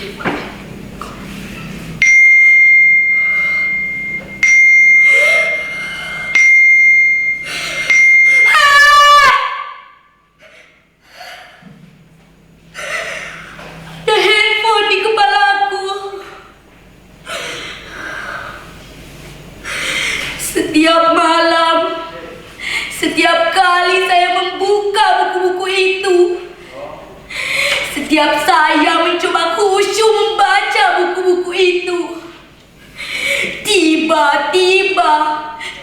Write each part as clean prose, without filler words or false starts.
Setiap malam, setiap kali saya membuka buku-buku itu, setiap saya mencoba khusyuk membaca buku-buku itu, tiba-tiba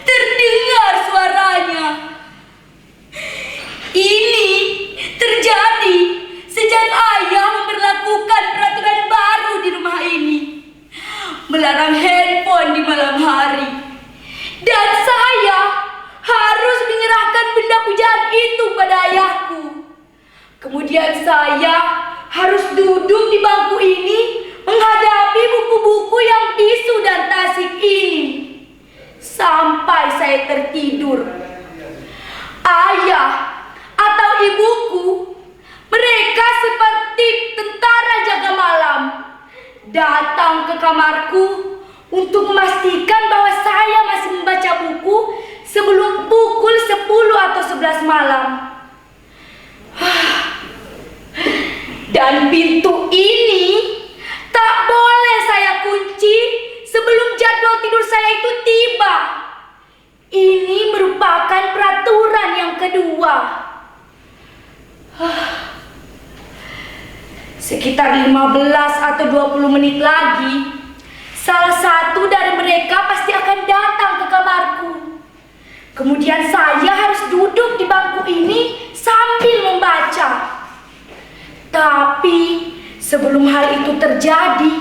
terdengar suaranya. Ini terjadi sejak ayah memberlakukan peraturan baru di rumah ini, melarang handphone di malam hari. Dan saya harus menyerahkan benda pujaan itu pada ayahku. Kemudian saya harus duduk di bangku ini menghadapi buku-buku yang bisu dan tasik ini sampai saya tertidur. Ayah atau ibuku, mereka seperti tentara jaga malam, datang ke kamarku untuk memastikan bahwa saya masih membaca buku sebelum pukul 10 atau 11 malam. Dan pintu ini tak boleh saya kunci sebelum jadwal tidur saya itu tiba. Ini merupakan peraturan yang kedua. Sekitar 15 atau 20 menit lagi, salah satu dari mereka pasti akan datang ke kamarku. Kemudian saya harus duduk di bangku ini sambil membaca. Tapi sebelum hal itu terjadi,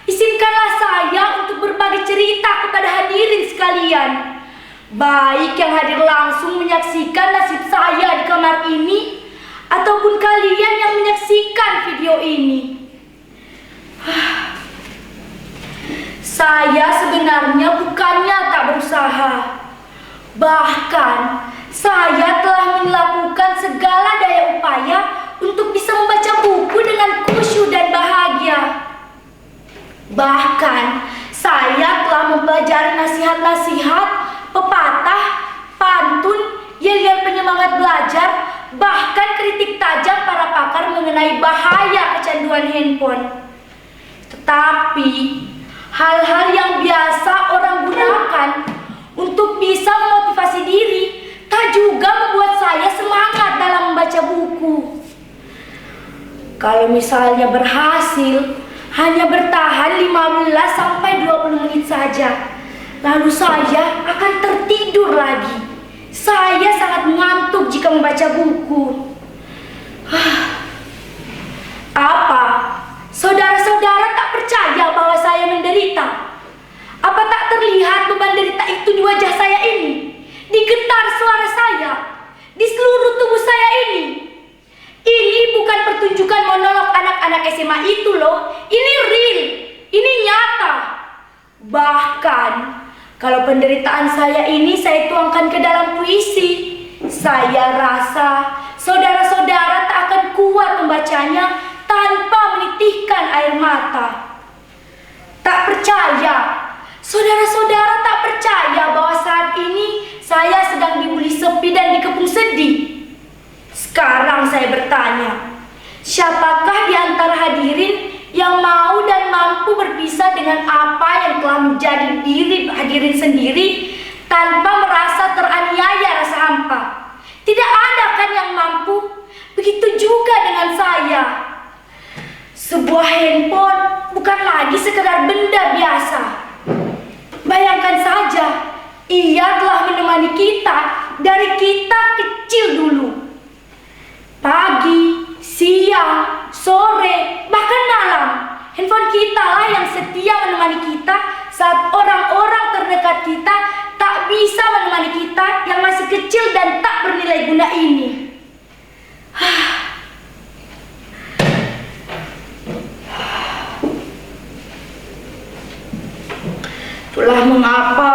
izinkanlah saya untuk berbagi cerita kepada hadirin sekalian. Baik yang hadir langsung menyaksikan nasib saya di kamar ini, ataupun kalian yang menyaksikan video ini. Saya sebenarnya bukannya tak berusaha. Bahkan saya telah melakukan segala daya upaya untuk bisa membaca buku dengan khusyuk dan bahagia. Bahkan saya telah mempelajari nasihat-nasihat, pepatah, pantun, yel-yel penyemangat belajar, bahkan kritik tajam para pakar mengenai bahaya kecanduan handphone. Tetapi hal-hal yang biasa orang gunakan untuk bisa memotivasi diri tak juga membuat saya semangat dalam membaca buku. Kalau misalnya berhasil hanya bertahan 15 sampai 20 menit saja, lalu saya akan tertidur lagi. Saya sangat mengantuk jika membaca buku. Apa? Saudara-saudara tak percaya bahwa saya menderita? Apa tak terlihat beban derita itu di wajah saya ini? Di getar suara saya? Di seluruh tubuh saya ini? Ini bukan pertunjukan monolog anak-anak SMA itu loh. Ini real. Ini nyata. Bahkan kalau penderitaan saya ini saya tuangkan ke dalam puisi, saya rasa saudara-saudara tak akan kuat membacanya tanpa menitihkan air mata. Tak percaya, saudara-saudara tak percaya bahwa saat ini saya sedang dibuli sepi dan dikepung sedih. Sekarang saya bertanya, siapakah di antara hadirin yang mau dan mampu berpisah dengan apa yang telah menjadi diri hadirin sendiri tanpa merasa teraniaya rasa hampa? Tidak ada kan yang mampu? Begitu juga dengan saya. Sebuah handphone bukan lagi sekedar benda biasa. Bayangkan saja, ia telah menemani kita dari kita kecil dulu. Pagi, siang, sore, bahkan malam, handphone kita lah yang setia menemani kita saat orang-orang terdekat kita tak bisa menemani kita yang masih kecil dan tak bernilai guna ini. Itulah mengapa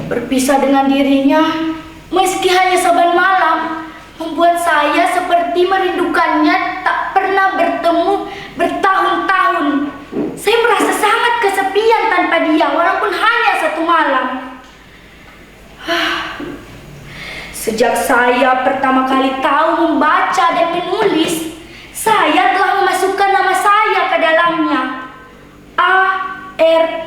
berpisah dengan dirinya, meski hanya saban malam, membuat saya seperti merindukannya tak pernah pernah bertemu bertahun-tahun. Saya merasa sangat kesepian tanpa dia, walaupun hanya satu malam. Sejak saya pertama kali tahu membaca dan menulis, saya telah memasukkan nama saya ke dalamnya. A-R-R-A-Y-A-N,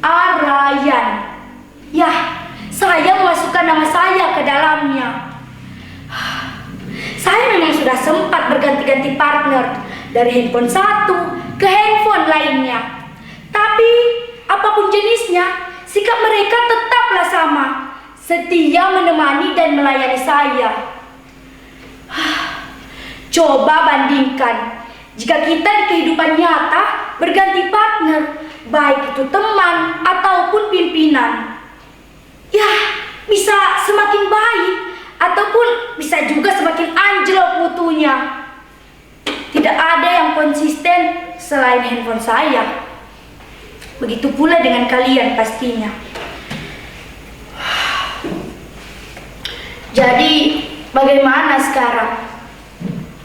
Arayan. Ya, saya memasukkan nama saya ke dalamnya. Saya memang sudah sempat berganti-ganti partner dari handphone satu ke handphone lainnya. Tapi apapun jenisnya, sikap mereka tetaplah sama, setia menemani dan melayani saya. Coba bandingkan, jika kita di kehidupan nyata berganti partner, baik itu teman ataupun pimpinan, ya bisa semakin baik ataupun bisa juga semakin anjlok mutunya. Tidak ada yang konsisten selain handphone saya. Begitu pula dengan kalian pastinya. Jadi bagaimana sekarang?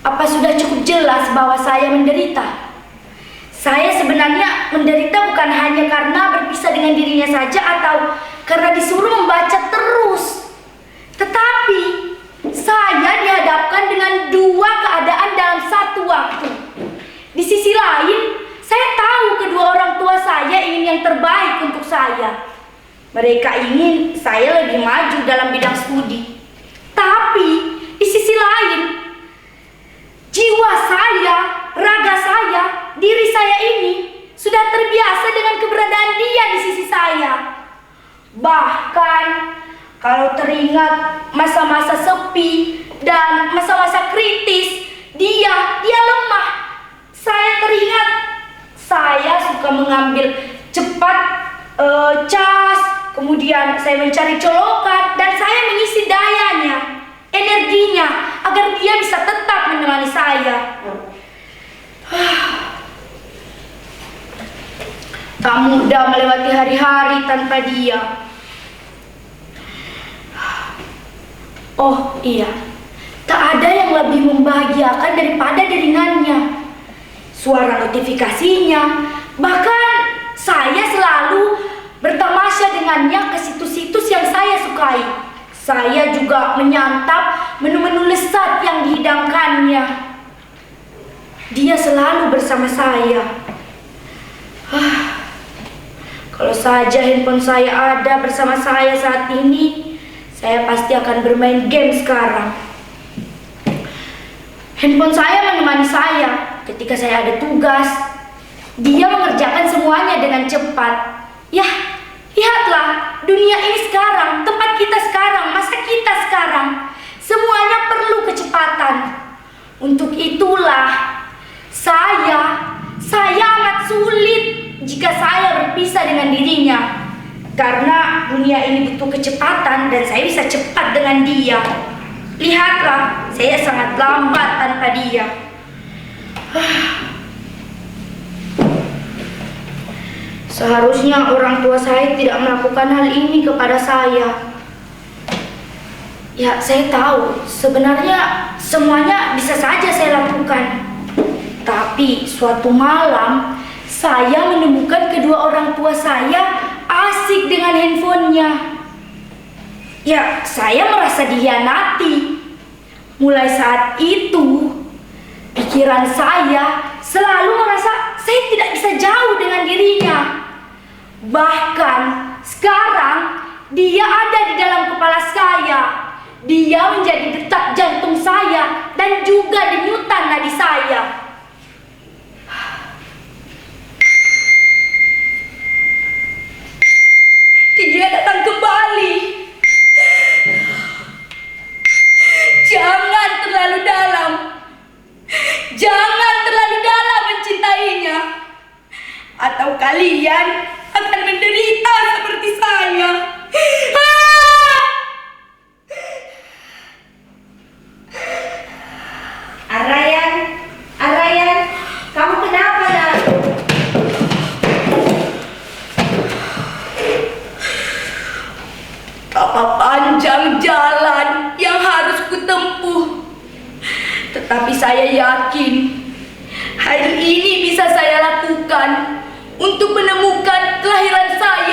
Apa sudah cukup jelas bahwa saya menderita? Saya sebenarnya menderita bukan hanya karena berpisah dengan dirinya saja atau karena disuruh membaca terus. Tetapi saya dihadapkan dengan dua keadaan dalam satu waktu. Di sisi lain, saya tahu kedua orang tua saya ingin yang terbaik untuk saya. Mereka ingin saya lebih maju dalam bidang studi. Tapi di sisi lain, jiwa saya, raga saya, diri saya ini sudah terbiasa dengan keberadaan dia di sisi saya. Bahkan kalau teringat masa-masa sepi dan masa-masa kritis, dia lemah. Saya teringat saya suka mengambil cepat cas, kemudian saya mencari colokan dan saya mengisi dayanya, energinya agar dia bisa tetap menemani saya. Tak mudah melewati hari-hari tanpa dia. Oh iya, tak ada yang lebih membahagiakan daripada deringannya. Suara notifikasinya, bahkan saya selalu bertamasya dengannya ke situs-situs yang saya sukai. Saya juga menyantap menu-menu lezat yang dihidangkannya. Dia selalu bersama saya. Kalau saja handphone saya ada bersama saya saat ini, saya pasti akan bermain game sekarang. Handphone saya menemani saya ketika saya ada tugas. Dia mengerjakan semuanya dengan cepat. Ya, lihatlah dunia ini sekarang, tempat kita sekarang, masa kita sekarang. Semuanya perlu kecepatan. Untuk itulah saya amat sulit jika saya berpisah dengan dirinya. Karena dunia ini butuh kecepatan dan saya bisa cepat dengan dia. Lihatlah, saya sangat lambat tanpa dia. Seharusnya orang tua saya tidak melakukan hal ini kepada saya. Ya, saya tahu sebenarnya semuanya bisa saja saya lakukan. Tapi suatu malam saya menemukan kedua orang tua saya asik dengan handphonenya. Ya, saya merasa dihianati. Mulai saat itu, pikiran saya selalu merasa saya tidak bisa jauh dengan dirinya. Bahkan sekarang dia ada di dalam kepala saya. Dia menjadi detak jantung saya dan juga denyutan nadi saya. Dia datang kembali. Jangan terlalu dalam. Jangan terlalu dalam mencintainya. Atau kalian akan menderita seperti saya. Arayan, Tetapi saya yakin hal ini bisa saya lakukan untuk menemukan kelahiran saya